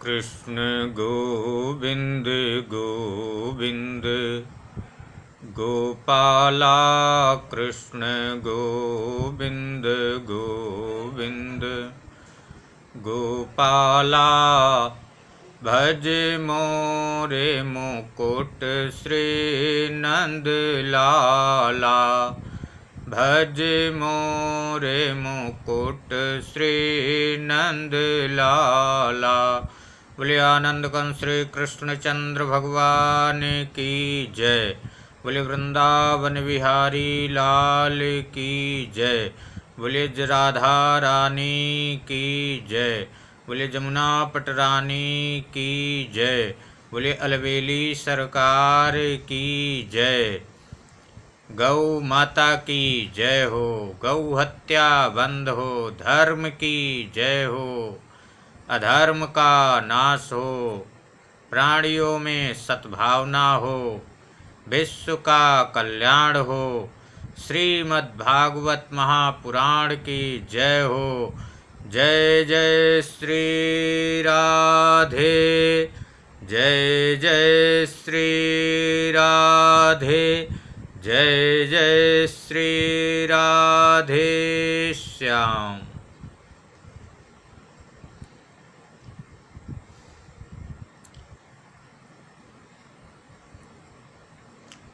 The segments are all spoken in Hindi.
कृष्ण गोविंद गोविंद गोपाला कृष्ण गोविंद गोविंद गोपाला भज मोरे मुकुट श्री नंद लाला भज मोरे मुकुट श्री नंद लाला। बोले आनंद कंस श्री कृष्ण चंद्र भगवान की जय। बोले वृंदावन बिहारी लाल की जय। बोले राधा रानी की जय। बोले जमुना पटरानी की जय। बोले अलवेली सरकार की जय। गौ माता की जय हो। गौ हत्या बंद हो। धर्म की जय हो। अधर्म का नाश हो। प्राणियों में सद्भावना हो। विश्व का कल्याण हो। श्रीमद्भागवत महापुराण की जय हो। जय जय श्री राधे। जय जय श्री राधे। जय जय श्री राधे श्याम।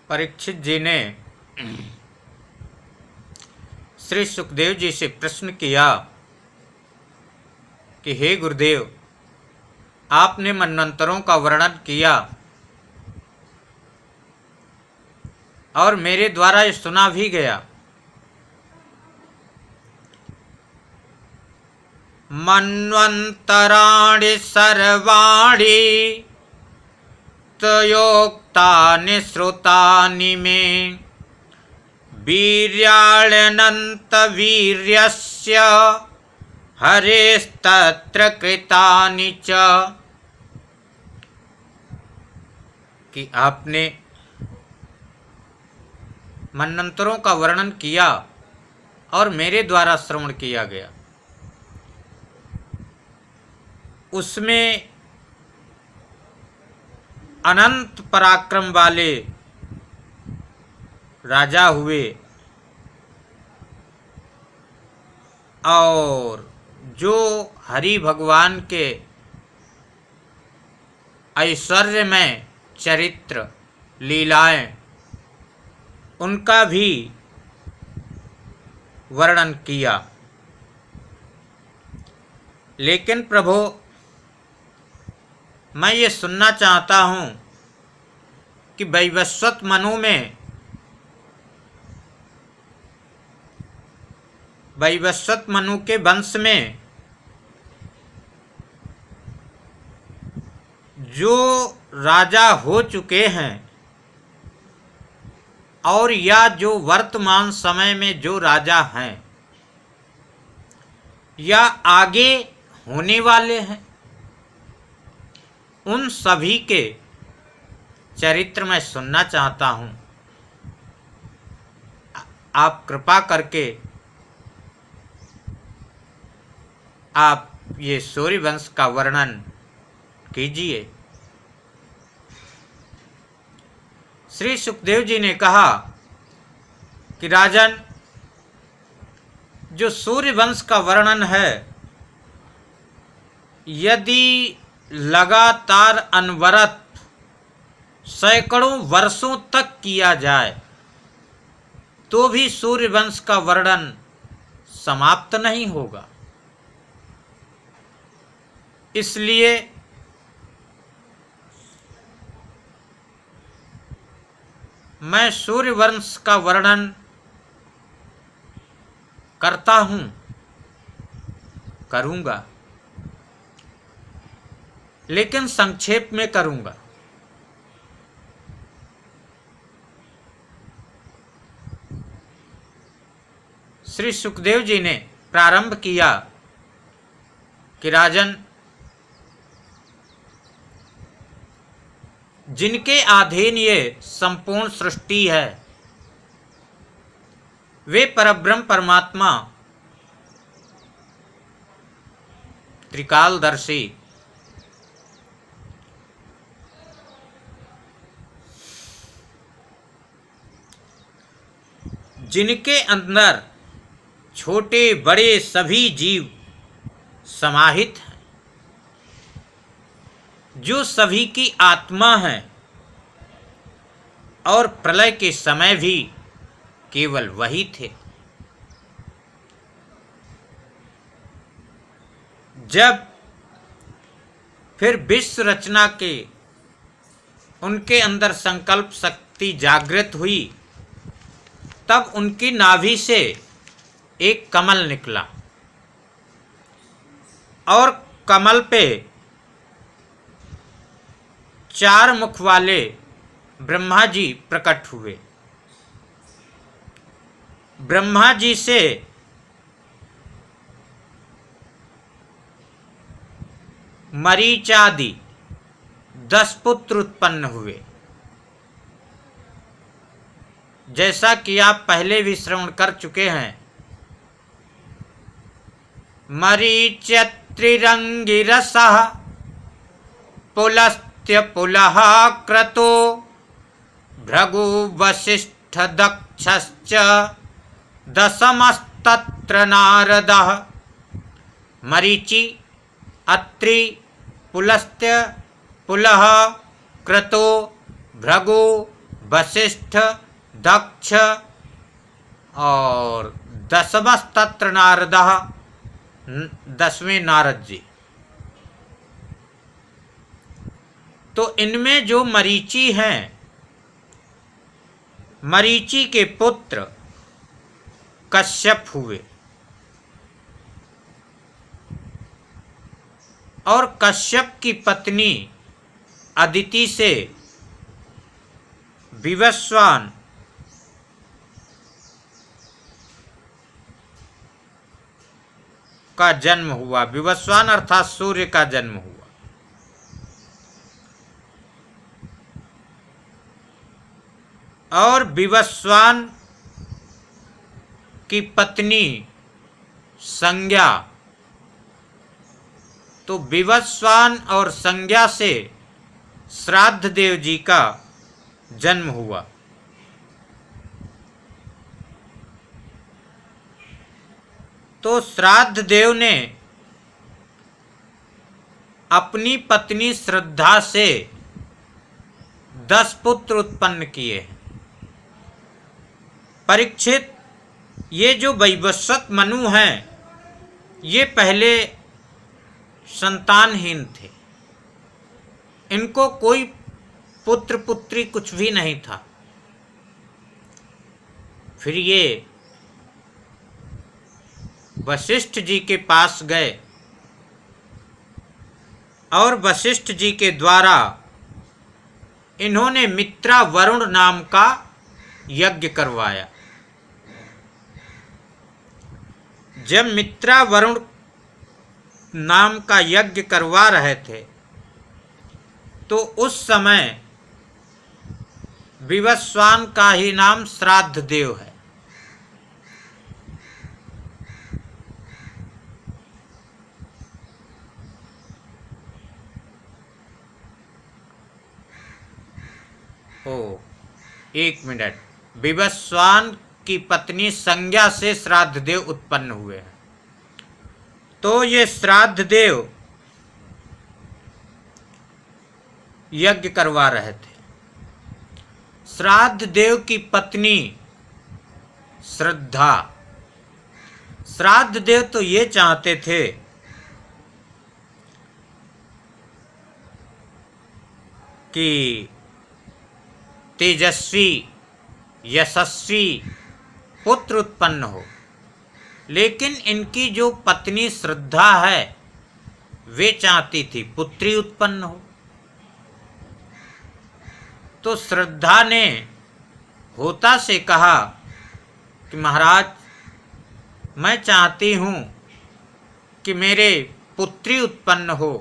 परीक्षित जी ने श्री सुखदेव जी से प्रश्न किया कि हे गुरुदेव, आपने मनवंतरों का वर्णन किया और मेरे द्वारा ये सुना भी गया। मन्वन्तराणि सर्वाणि तयोक्तानि श्रुतानि मे वीर्याण्यनन्तवीर्यस्य हरेस्तत्र कृतानि च। कि आपने मनवंतरों का वर्णन किया और मेरे द्वारा श्रवण किया गया। उसमें अनंत पराक्रम वाले राजा हुए और जो हरि भगवान के ऐश्वर्यमय चरित्र लीलाएं उनका भी वर्णन किया। लेकिन प्रभु, मैं ये सुनना चाहता हूँ कि वैवस्वत मनु में वैवस्वत मनु के वंश में जो राजा हो चुके हैं और या जो वर्तमान समय में जो राजा हैं या आगे होने वाले हैं, उन सभी के चरित्र मैं सुनना चाहता हूँ। आप कृपा करके आप ये सूर्यवंश का वर्णन कीजिए। श्री सुखदेव जी ने कहा कि राजन, जो सूर्यवंश का वर्णन है, यदि लगातार अनवरत सैकड़ों वर्षों तक किया जाए तो भी सूर्यवंश का वर्णन समाप्त नहीं होगा। इसलिए मैं सूर्यवंश का वर्णन करता हूँ, करूँगा, लेकिन संक्षेप में करूँगा। श्री सुखदेव जी ने प्रारंभ किया कि राजन, जिनके अधीन ये संपूर्ण सृष्टि है, वे परब्रह्म परमात्मा त्रिकालदर्शी जिनके अंदर छोटे बड़े सभी जीव समाहित हैं, जो सभी की आत्मा है और प्रलय के समय भी केवल वही थे। जब फिर विश्व रचना के उनके अंदर संकल्प शक्ति जागृत हुई, तब उनकी नाभि से एक कमल निकला और कमल पे 4 मुख वाले ब्रह्मा जी प्रकट हुए। ब्रह्मा जी से मरीचादि 10 पुत्र उत्पन्न हुए। जैसा कि आप पहले भी श्रवण कर चुके हैं, मरीच्यत्रिरंगिरसः पुलस्त्य पुलः क्रतो भृगु वसिष्ठ दक्षश्च दशमस्तत्र नारदः। मरीचि, अत्रि, पुलस्त्य, पुलह, क्रतो, भृगु, वसिष्ठ, दक्ष और दशमस्तत्र नारदः, 10वें नारद जी। तो इनमें जो मरीचि हैं, मरीचि के पुत्र कश्यप हुए और कश्यप की पत्नी अदिति से विवस्वान का जन्म हुआ। विवस्वान अर्थात सूर्य का जन्म हुआ। और विवस्वान की पत्नी संज्ञा, तो विवस्वान और संज्ञा से श्राद्ध देव जी का जन्म हुआ। तो श्राद्ध देव ने अपनी पत्नी श्रद्धा से 10 पुत्र उत्पन्न किए। परीक्षित, ये जो वैवस्वत मनु हैं, ये पहले संतानहीन थे। इनको कोई पुत्र पुत्री कुछ भी नहीं था। फिर ये वशिष्ठ जी के पास गए और वशिष्ठ जी के द्वारा इन्होंने मित्रा वरुण नाम का यज्ञ करवाया। जब मित्रा वरुण नाम का यज्ञ करवा रहे थे, तो उस समय विवस्वान का ही नाम श्राद्ध देव है। एक मिनट, विवस्वान की पत्नी संज्ञा से श्राद्ध देव उत्पन्न हुए हैं। तो ये श्राद्ध देव यज्ञ करवा रहे थे। श्राद्ध देव की पत्नी श्रद्धा, श्राद्ध देव तो ये चाहते थे कि तेजस्वी यशस्वी पुत्र उत्पन्न हो, लेकिन इनकी जो पत्नी श्रद्धा है, वे चाहती थी पुत्री उत्पन्न हो। तो श्रद्धा ने होता से कहा कि महाराज, मैं चाहती हूँ कि मेरे पुत्री उत्पन्न हो।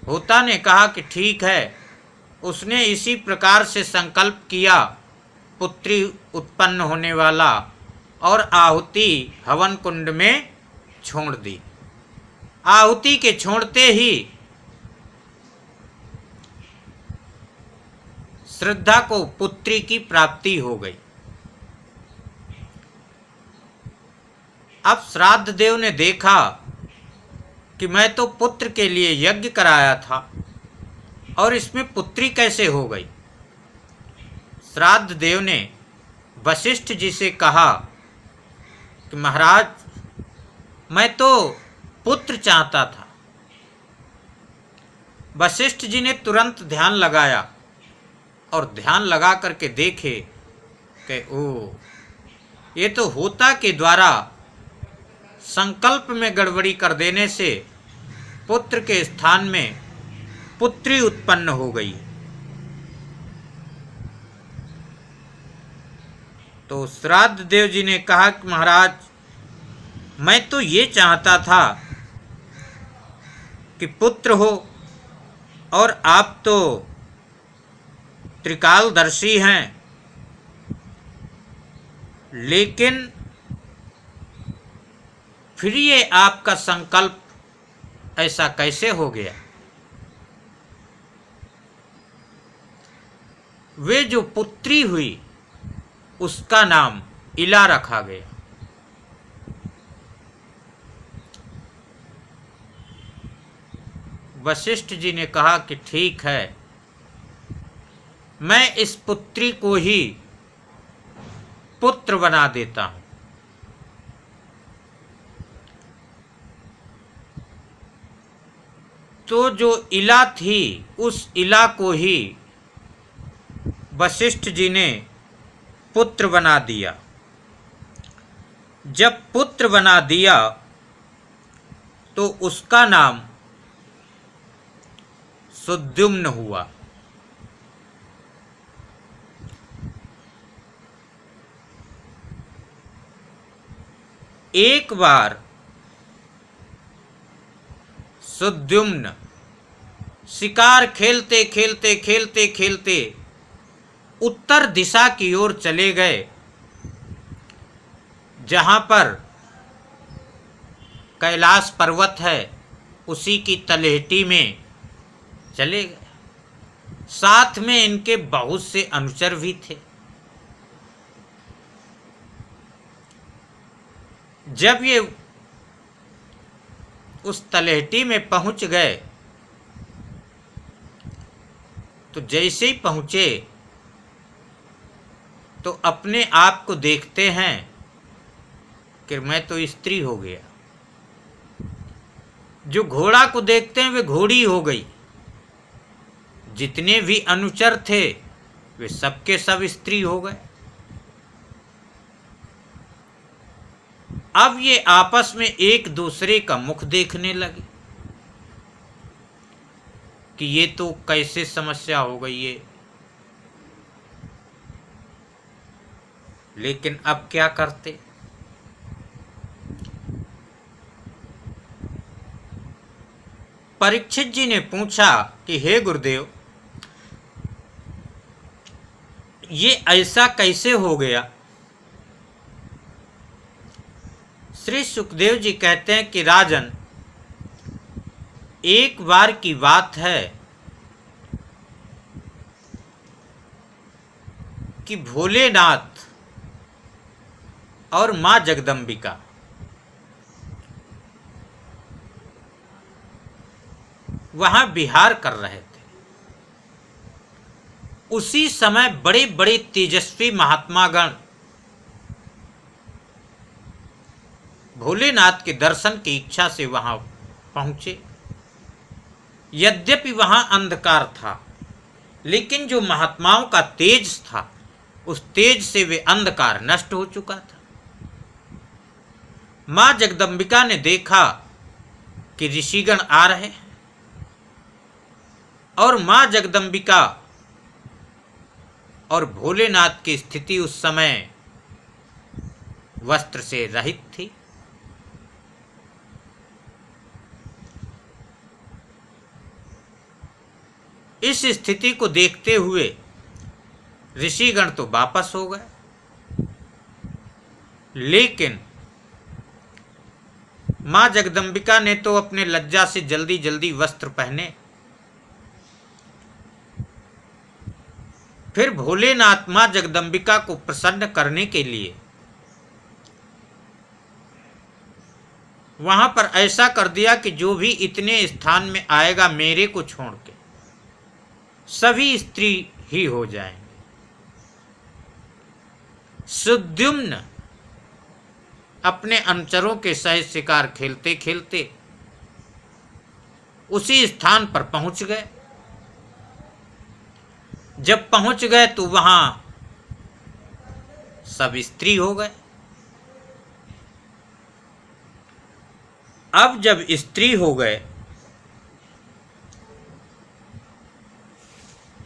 होता ने कहा कि ठीक है। उसने इसी प्रकार से संकल्प किया पुत्री उत्पन्न होने वाला, और आहुति हवन कुंड में छोड़ दी। आहुति के छोड़ते ही श्रद्धा को पुत्री की प्राप्ति हो गई। अब श्राद्ध देव ने देखा कि मैं तो पुत्र के लिए यज्ञ कराया था और इसमें पुत्री कैसे हो गई। श्राद्ध देव ने वशिष्ठ जी से कहा कि महाराज, मैं तो पुत्र चाहता था। वशिष्ठ जी ने तुरंत ध्यान लगाया और ध्यान लगा करके देखे कि ओ, ये तो होता के द्वारा संकल्प में गड़बड़ी कर देने से पुत्र के स्थान में पुत्री उत्पन्न हो गई। तो श्राद्ध देव जी ने कहा कि महाराज, मैं तो ये चाहता था कि पुत्र हो, और आप तो त्रिकालदर्शी हैं, लेकिन फिर ये आपका संकल्प ऐसा कैसे हो गया। वे जो पुत्री हुई उसका नाम इला रखा गया। वशिष्ठ जी ने कहा कि ठीक है, मैं इस पुत्री को ही पुत्र बना देता हूं। तो जो इला थी उस इला को ही वशिष्ठ जी ने पुत्र बना दिया। जब पुत्र बना दिया तो उसका नाम सुद्युम्न हुआ। एक बार सुद्युम्न शिकार खेलते खेलते खेलते खेलते उत्तर दिशा की ओर चले गए, जहां पर कैलाश पर्वत है उसी की तलहटी में चले गए। साथ में इनके बहुत से अनुचर भी थे। जब ये उस तलहटी में पहुंच गए तो जैसे ही पहुंचे तो अपने आप को देखते हैं कि मैं तो स्त्री हो गया। जो घोड़ा को देखते हैं वे घोड़ी हो गई। जितने भी अनुचर थे वे सबके सब स्त्री हो गए। अब ये आपस में एक दूसरे का मुख देखने लगे कि ये तो कैसे समस्या हो गई है। लेकिन अब क्या करते। परीक्षित जी ने पूछा कि हे गुरुदेव, ये ऐसा कैसे हो गया। श्री सुखदेव जी कहते हैं कि राजन, एक बार की बात है कि भोलेनाथ और मां जगदम्बिका वहां विहार कर रहे थे। उसी समय बड़े बड़े तेजस्वी महात्मागण भोलेनाथ के दर्शन की इच्छा से वहां पहुंचे। यद्यपि वहां अंधकार था, लेकिन जो महात्माओं का तेज था उस तेज से वे अंधकार नष्ट हो चुका था। मां जगदम्बिका ने देखा कि ऋषिगण आ रहे हैं और मां जगदम्बिका और भोलेनाथ की स्थिति उस समय वस्त्र से रहित थी। इस स्थिति को देखते हुए ऋषिगण तो वापस हो गए, लेकिन मां जगदम्बिका ने तो अपने लज्जा से जल्दी जल्दी वस्त्र पहने। फिर भोलेनाथ मां जगदम्बिका को प्रसन्न करने के लिए वहां पर ऐसा कर दिया कि जो भी इतने स्थान में आएगा मेरे को छोड़ के सभी स्त्री ही हो जाएंगे। सुद्युम्न अपने अनुचरों के सहित शिकार खेलते खेलते उसी स्थान पर पहुंच गए। जब पहुंच गए तो वहां सब स्त्री हो गए। अब जब स्त्री हो गए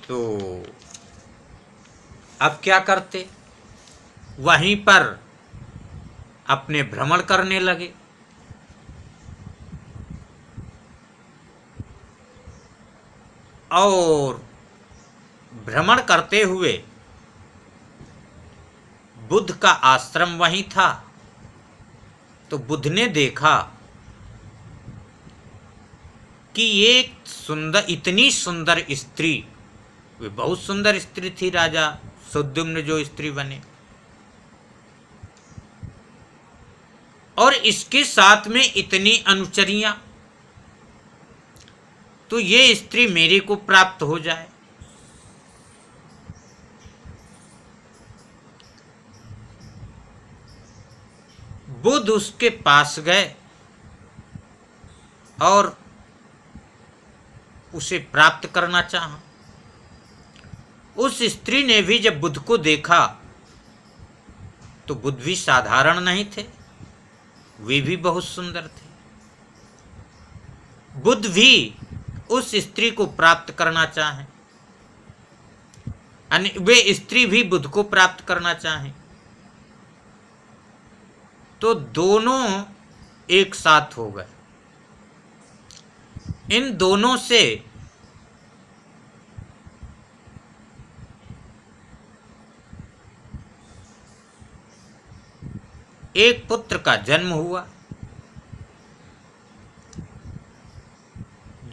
तो अब क्या करते, वहीं पर अपने भ्रमण करने लगे। और भ्रमण करते हुए बुद्ध का आश्रम वहीं था, तो बुद्ध ने देखा कि एक सुंदर, इतनी सुंदर स्त्री, वे बहुत सुंदर स्त्री थी, राजा सुद्युम्न जो स्त्री बने, और इसके साथ में इतनी अनुचरियां, तो ये स्त्री मेरे को प्राप्त हो जाए। बुद्ध उसके पास गए और उसे प्राप्त करना चाहा। उस स्त्री ने भी जब बुद्ध को देखा तो बुद्ध भी साधारण नहीं थे, वे भी बहुत सुंदर थे। बुद्ध भी उस स्त्री को प्राप्त करना चाहें, वे स्त्री भी बुद्ध को प्राप्त करना चाहें, तो दोनों एक साथ हो गए। इन दोनों से एक पुत्र का जन्म हुआ।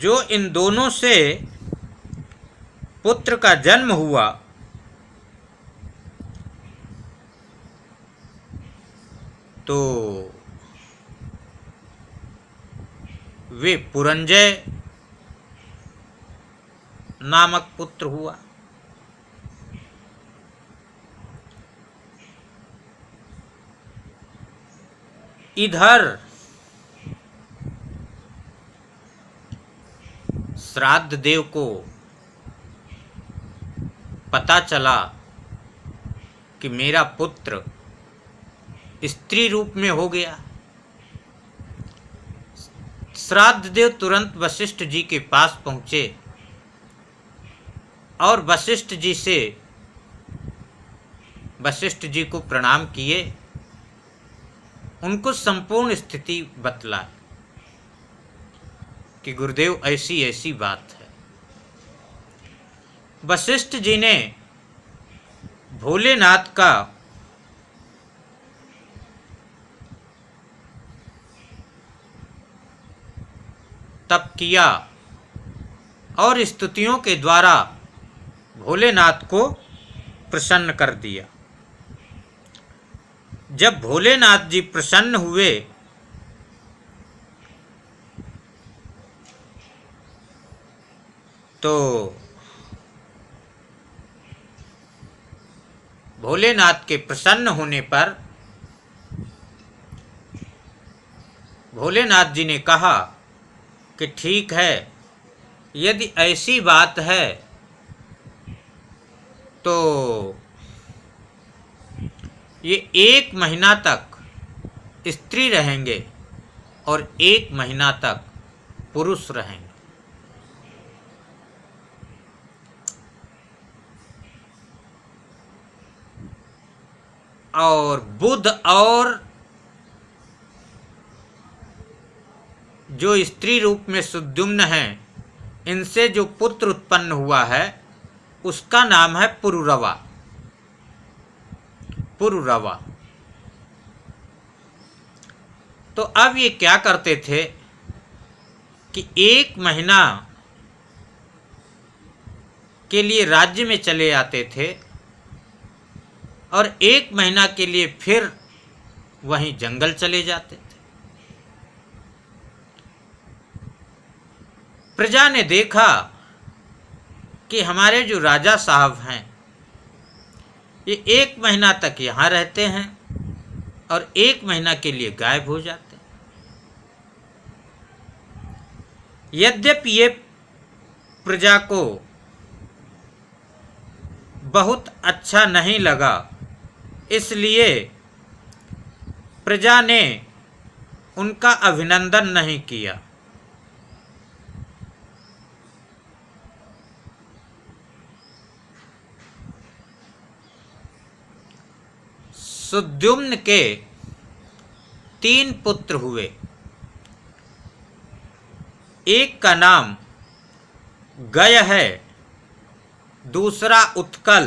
जो इन दोनों से पुत्र का जन्म हुआ, तो वे पुरंजय नामक पुत्र हुआ। इधर श्राद्ध देव को पता चला कि मेरा पुत्र स्त्री रूप में हो गया। श्राद्ध देव तुरंत वशिष्ठ जी के पास पहुंचे और वशिष्ठ जी को प्रणाम किए, उनको संपूर्ण स्थिति बतलाई कि गुरुदेव ऐसी ऐसी बात है। वशिष्ठ जी ने भोलेनाथ का तप किया और स्तुतियों के द्वारा भोलेनाथ को प्रसन्न कर दिया। जब भोलेनाथ जी प्रसन्न हुए तो भोलेनाथ के प्रसन्न होने पर भोलेनाथ जी ने कहा कि ठीक है, यदि ऐसी बात है तो ये 1 महीना तक स्त्री रहेंगे और 1 महीना तक पुरुष रहेंगे। और बुद्ध और जो स्त्री रूप में सुद्युम्न है, इनसे जो पुत्र उत्पन्न हुआ है उसका नाम है पुरुरवा। पुरुरवा। तो अब ये क्या करते थे कि 1 महीना के लिए राज्य में चले आते थे और 1 महीना के लिए फिर वहीं जंगल चले जाते थे। प्रजा ने देखा कि हमारे जो राजा साहब हैं ये 1 महीना तक यहाँ रहते हैं और 1 महीना के लिए गायब हो जाते हैं। यद्यपि ये प्रजा को बहुत अच्छा नहीं लगा, इसलिए प्रजा ने उनका अभिनंदन नहीं किया। सुद्युम्न के 3 पुत्र हुए। एक का नाम गय है, दूसरा उत्कल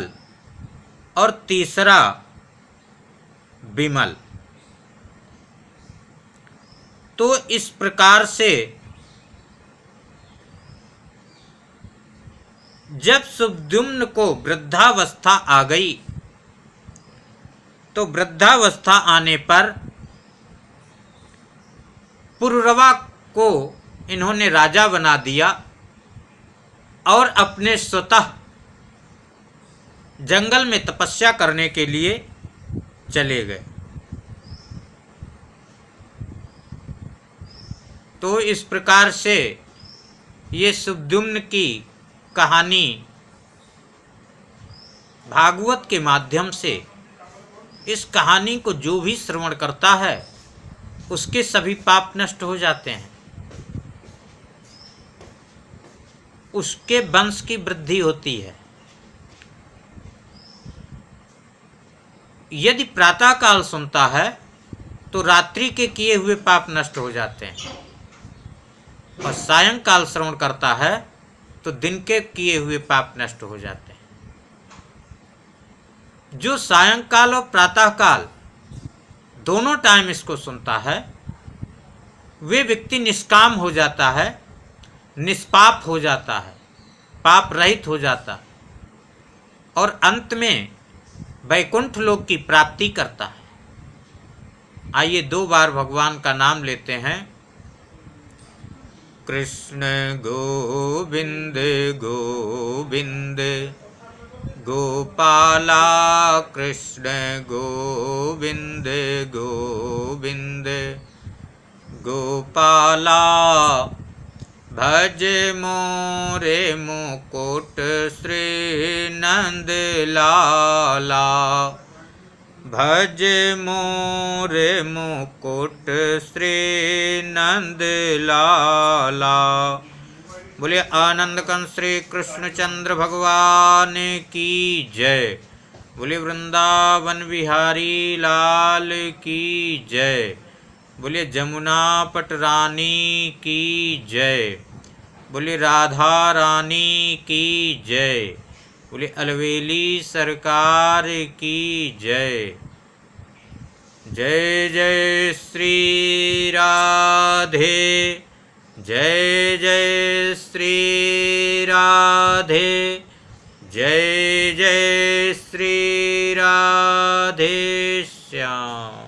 और तीसरा विमल। तो इस प्रकार से जब सुद्युम्न को वृद्धावस्था आ गई तो वृद्धावस्था आने पर पुरुरवा को इन्होंने राजा बना दिया और अपने स्वतः जंगल में तपस्या करने के लिए चले गए। तो इस प्रकार से ये सुद्युम्न की कहानी भागवत के माध्यम से, इस कहानी को जो भी श्रवण करता है उसके सभी पाप नष्ट हो जाते हैं, उसके वंश की वृद्धि होती है। यदि प्रातः काल सुनता है तो रात्रि के किए हुए पाप नष्ट हो जाते हैं, और सायंकाल श्रवण करता है तो दिन के किए हुए पाप नष्ट हो जाते हैं। जो सायंकाल और प्रातः काल दोनों टाइम इसको सुनता है वे व्यक्ति निष्काम हो जाता है, निष्पाप हो जाता है, पाप रहित हो जाता है और अंत में वैकुंठ लोक की प्राप्ति करता है। आइए 2 बार भगवान का नाम लेते हैं। कृष्ण गोविंद गोविंद गोपाला, कृष्ण गोविंद गोविंद गोपाला, भज मोरे मुकुट श्री नंद लाला, भज मोरे मुकुट श्री नंद लाला। बोले आनंद कंस श्री कृष्णचंद्र भगवान की जय। बोले वृंदावन बिहारी लाल की जय। बोले जमुना पट रानी की जय। बोले राधा रानी की जय। बोले अलवेली सरकार की जय। जय जय श्री राधे, जय जय श्री राधे, जय जय श्री राधे श्याम।